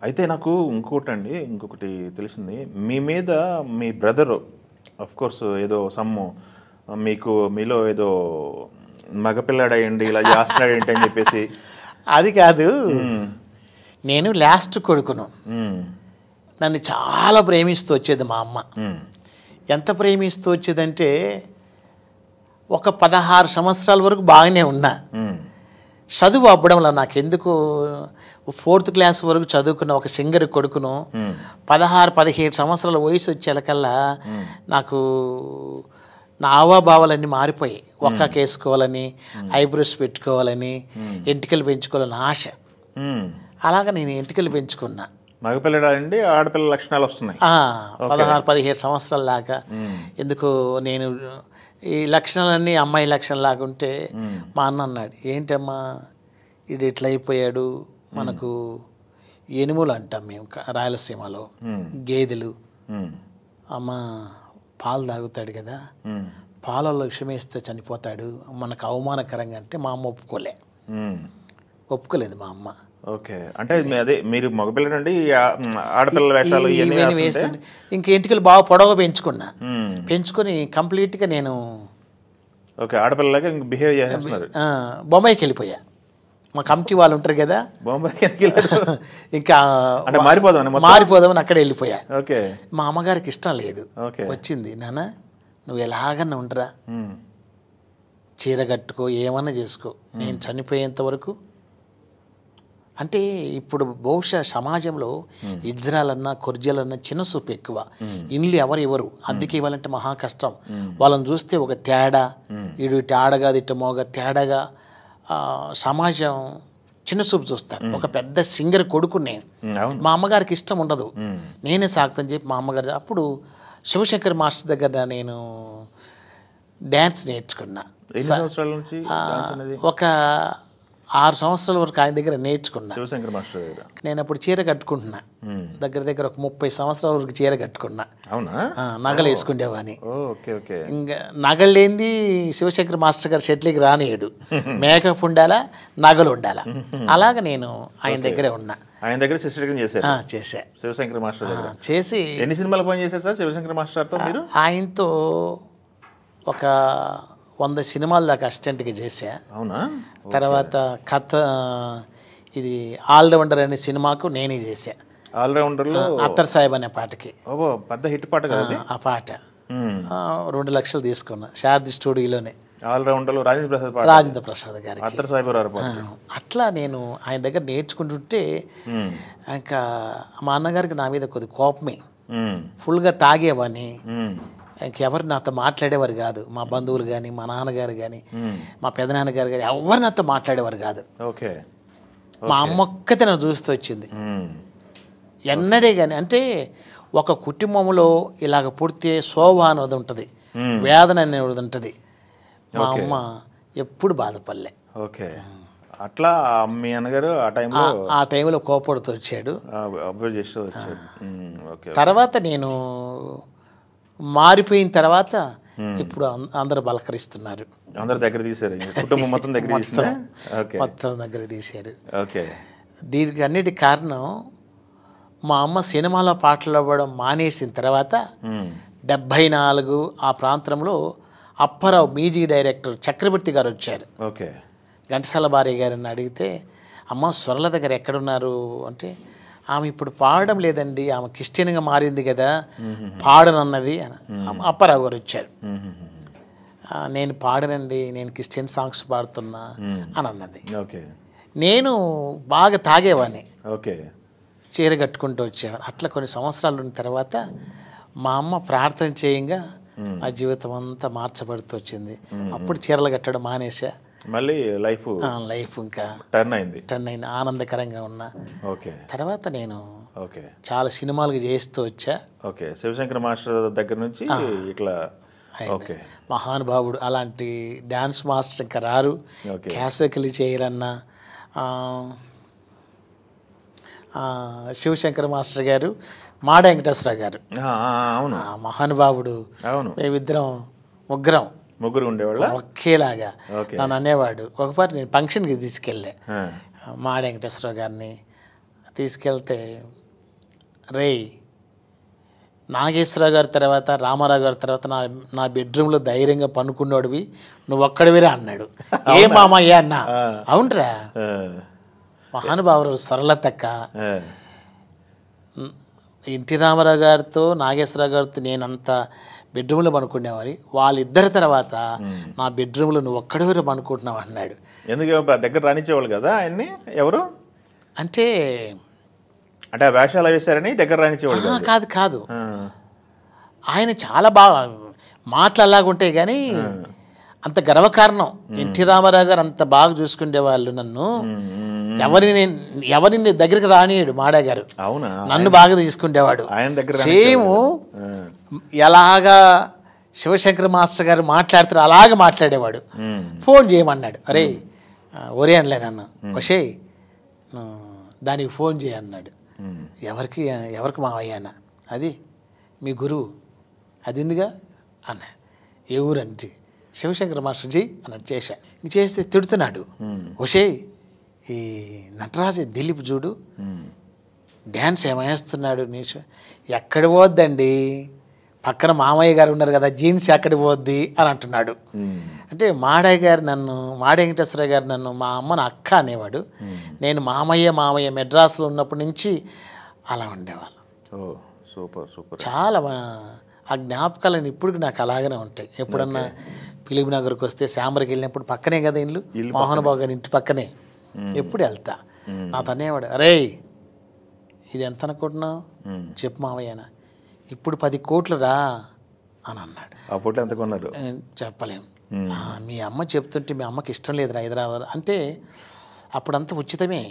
అయితే నాకు ఇంకొకటి తెలిసింది. మీ మీద మీ బ్రదరు కోర్స్ ఏదో సమ్ము మీలో ఏదో మగపిల్లాడయ్యండి ఇలా చేస్తున్నాడేంటి అని చెప్పేసి. అది కాదు, నేను లాస్ట్ కొడుకును. నన్ను చాలా ప్రేమిస్తూ వచ్చేది మా అమ్మ. ఎంత ప్రేమిస్తూ వచ్చేదంటే ఒక 16 సంవత్సరాల వరకు బాగానే ఉన్నా. చదువు అవ్వడంలో నాకెందుకు 4th క్లాస్ వరకు చదువుకున్న ఒక సింగర్ కొడుకును 16-17 సంవత్సరాల వయసు వచ్చేలకల్లా నాకు నా హావభావాలన్నీ మారిపోయాయి. ఒక్కకేసుకోవాలని, ఐబ్రోస్ పెట్టుకోవాలని, ఎంటికలు పెంచుకోవాలని ఆశ. అలాగా నేను ఎంటికలు పెంచుకున్నా. మగపిల్లడండి ఆడపిల్ల లక్షణాలు వస్తున్నాయి 16-17 సంవత్సరాల దాకా. ఎందుకు నేను ఈ లక్షణాలన్నీ అమ్మాయి లక్షణాలాగా ఉంటే మా అన్న అన్నాడు, ఏంటమ్మా ఇది ఇట్లా అయిపోయాడు, మనకు ఎనుములు అంటాం మేము రాయలసీమలో, గేదెలు. అమ్మ పాలు తాగుతాడు కదా, పాలలో విషమేస్తే చనిపోతాడు, మనకు అవమానకరంగా అంటే మా అమ్మ ఒప్పుకోలేదు మా అమ్మ. ఓకే, అంటే అదే మీరు మగపిల్లడండి ఆడపిల్ల వేషాలు వేస్తుంటే ఇంక ఎంటికలు బాగా పొడవుగా పెంచుకొని కంప్లీట్గా నేను ఆడపిల్లలాగా బిహేవ్ చేస్తున్నారు. బొంబాయికి వెళ్ళిపోయా. మా కమిటీ వాళ్ళు ఉంటారు కదా, బొంబాయికి ఇంకా మారిపోదామని అక్కడ వెళ్ళిపోయా. ఓకే, మా అమ్మగారికి ఇష్టం లేదు. వచ్చింది, నాన్న నువ్వు ఎలాగన్నా ఉండరా, చీర కట్టుకో, ఏమన్నా చేసుకో, నేను చనిపోయేంత వరకు. అంటే ఇప్పుడు బహుశా సమాజంలో ఇజ్రాయలన్నా కొర్జలన్నా చిన్న చూపు ఎక్కువ. ఇండ్లు ఎవరు అద్దెకి ఇవ్వాలంటే మహా కష్టం. వాళ్ళని చూస్తే ఒక తేడా, ఇటు ఇటు ఆడగా ఇటు మోగ తేడాగా సమాజం చిన్న చూపు చూస్తాడు. ఒక పెద్ద సింగర్ కొడుకు నేను, మా అమ్మగారికి ఇష్టం ఉండదు, నేనే సాగుతాను చెప్పి మా అమ్మగారు. అప్పుడు శివశంకర్ మాస్టర్ దగ్గర నేను డ్యాన్స్ నేర్చుకున్నా. ఒక 6 సంవత్సరాల వరకు ఆయన దగ్గర నేర్చుకున్నా. శివశంకర్ మాస్టర్ దగ్గర నేను అప్పుడు చీర కట్టుకుంటున్నా. దగ్గర ఒక 30 సంవత్సరాల వరకు చీర కట్టుకున్నా. అవునా? నగలు వేసుకుండేవాని. ఇంకా నగలు లేనిది శివశంకర్ మాస్టర్ గారు షెట్లీకి రానియడు. మేకప్ ఉండాలా, నగలు ఉండాలా. అలాగా నేను ఆయన దగ్గరే ఉన్నా. ఆయన దగ్గర చేశా శివశంకర్ మాస్టర్ దగ్గర చేసి. ఎన్ని సినిమాలు పని చేశారు సార్ శివశంకర్ మాస్టర్తో మీరు? ఆయనతో ఒక 100 సినిమాల దాకా అసిస్టెంట్గా చేశా. అవునా? తర్వాత ఇది ఆల్రౌండర్ అనే సినిమాకు నేనే చేశా. ఆల్రౌండర్లో అత్తర్ సాహెబ్ అనే పాటకి పెద్ద హిట్ పాట కదా ఆ పాట. 2 లక్షలు తీసుకున్నా శారది స్టూడియోలోనే. ఆల్రౌండర్లో రాజేంద్ర ప్రసాద్ గారికి. అత్తర్ సాహెబ్ అట్లా నేను ఆయన దగ్గర నేర్చుకుంటుంటే ఇంకా మా అన్నగారికి నా మీద కొద్ది కోపమే. ఫుల్గా తాగేవాడిని. ఇంకెవరు నాతో మాట్లాడేవారు కాదు. మా బంధువులు కానీ, మా నాన్నగారు కానీ, మా పెదనాన్నగారు కానీ ఎవరు నాతో మాట్లాడేవారు కాదు. మా అమ్మ ఒక్కతే నన్ను చూస్తూ వచ్చింది. ఎన్నడే కానీ అంటే ఒక కుటుంబంలో ఇలాగ పుడితే శోభ అనేది ఉంటుంది, వేదన అనేది ఉంటుంది. మా అమ్మ ఎప్పుడు బాధపడలే. ఓకే, అట్లా మీ అన్నగారు ఆ టైంలో కోపడుతూ వచ్చాడు. తర్వాత నేను మారిపోయిన తర్వాత ఇప్పుడు అందరు బలకరిస్తున్నారు. అందరు దగ్గర తీశారు, కుటుంబం మొత్తం దగ్గర తీశారు. దీనికి అన్నిటి కారణం మా అమ్మ సినిమాలో పాటలు అవ్వడం మానేసిన తర్వాత 74 ఆ ప్రాంతంలో అప్పారావు మ్యూజిక్ డైరెక్టర్ చక్రవర్తి గారు వచ్చారు. ఘంటసాల భార్య గారిని అడిగితే, అమ్మ స్వరల దగ్గర ఎక్కడున్నారు అంటే, ఆమె ఇప్పుడు పాడడం లేదండి, ఆమె క్రిస్టియన్గా మారింది కదా, పాడనన్నది. అప్పారావు గారు వచ్చారు. నేను పాడనండి, నేను క్రిస్టియన్ సాంగ్స్ పాడుతున్నా అని అన్నది. నేను బాగా తాగేవాడిని, చీర కట్టుకుంటూ వచ్చేవాడిని. అట్లా కొన్ని సంవత్సరాలు ఉన్న తర్వాత మా అమ్మ ప్రార్థన చేయంగా ఆ జీవితం అంతా మార్చబడుతూ వచ్చింది. అప్పుడు చీరలు కట్టడం మానేసా. మళ్ళీ లైఫ్ ఇంకా టర్న్ అయింది, ఆనందకరంగా ఉన్నా. తర్వాత నేను చాలా సినిమాలు చేస్తూ వచ్చా. శివశంకర్ మాస్టర్ దగ్గర నుంచి ఇట్లా మహానుభావుడు. అలాంటి డాన్స్ మాస్టర్ ఇంకా రారు. క్యాసకిలి చేయరన్నా శివశంకర్ మాస్టర్ గారు, మాడ వెంకటేశ్వరరావు గారు, మహానుభావుడు. మేమిద్దరం ముగ్గురు ఉండేవాళ్ళు ఒకేలాగా. నన్ను అనేవాడు. ఒకసారి నేను ఫంక్షన్కి తీసుకెళ్ళా మాడ వెంకటేశ్వరరావు గారిని, తీసుకెళ్తే రేయ్ నాగేశ్వరరావు గారి తర్వాత రామారావు గారి తర్వాత నా బెడ్రూమ్లో ధైర్యంగా పనుకున్నాడువి నువ్వు ఒక్కడివిరా అన్నాడు. ఏ మామయ్య అన్నా. అవునరా మహానుభావుడు సరళతక్క. ఎన్టీ రామారావు గారితో నాగేశ్వరరావు గారితో నేనంత బెడ్రూమ్లో పనుకునేవారి, వాళ్ళిద్దరి తర్వాత నా బెడ్రూమ్లో నువ్వు ఒక్కడివిరా పనుకుంటున్నావు అన్నాడు. ఎందుకు దగ్గర రానిచ్చేవాళ్ళు కదా ఆయన్ని ఎవరు? అంటే అంటే వేషాలు వేశారని దగ్గర రానిచ్చేవాళ్ళు కాదు కాదు ఆయన చాలా బాగా మాటలు అలాగుంటాయి కానీ అంత గర్వకారణం. ఎన్టీ రామారావు గారు అంత బాగా చూసుకునేవాళ్ళు నన్ను. ఎవరిని దగ్గరికి రానియడు మాడా గారు. అవునా? నన్ను బాగా తీసుకునేవాడు. సేమ్ ఎలాగా శివశంకర్ మాస్టర్ గారు మాట్లాడుతారు అలాగే మాట్లాడేవాడు. ఫోన్ చేయమన్నాడు. అరే ఒరే అనలే నన్ను, వషే దానికి ఫోన్ చేయన్నాడు. ఎవరికి మావయ్య అన్న? అది మీ గురువు అది ఉందిగా అన్న. ఏ ఊరంటే శివశంకర్ మాస్టర్జీ అన్నట్టు చేశా. ఇంక చేస్తే తిడుతున్నాడు. వషే ఈ నటరాజు దిలీప్ చూడు డ్యాన్స్ ఏమేస్తున్నాడు. నీష ఎక్కడ పోద్దండి, పక్కన మామయ్య గారు ఉన్నారు కదా, జీన్స్ ఎక్కడికి పోద్ది అని అంటున్నాడు. అంటే మాడయ్య గారు నన్ను, మాడ వెంకటేశ్వర గారు నన్ను మా అమ్మను అక్క అనేవాడు. నేను మామయ్య మెడ్రాస్లో ఉన్నప్పటి నుంచి అలా ఉండేవాళ్ళం. Super super. చాలా ఆ జ్ఞాపకాలను ఇప్పుడు నాకు అలాగనే ఉంటాయి. ఎప్పుడన్నా ఫిలిం నగర్కి వస్తే శాంబర్కి వెళ్ళినప్పుడు పక్కనే కదా ఇల్లు, మోహన్బాబు గారి ఇంటి పక్కనే. ఎప్పుడు వెళ్తా నా తనేవాడు, అరే ఇది ఎంత అనుకుంటున్నావు చెప్పు మావయ్యనా, ఇప్పుడు 10 కోట్లు రా అని అన్నాడు. అప్పుడు ఎంత కొన్నారు చెప్పలేము. మీ అమ్మ చెప్తుంటే మీ అమ్మకి ఇష్టం లేదు హైదరాబాద్ అంటే అప్పుడంతా ఉచితమే.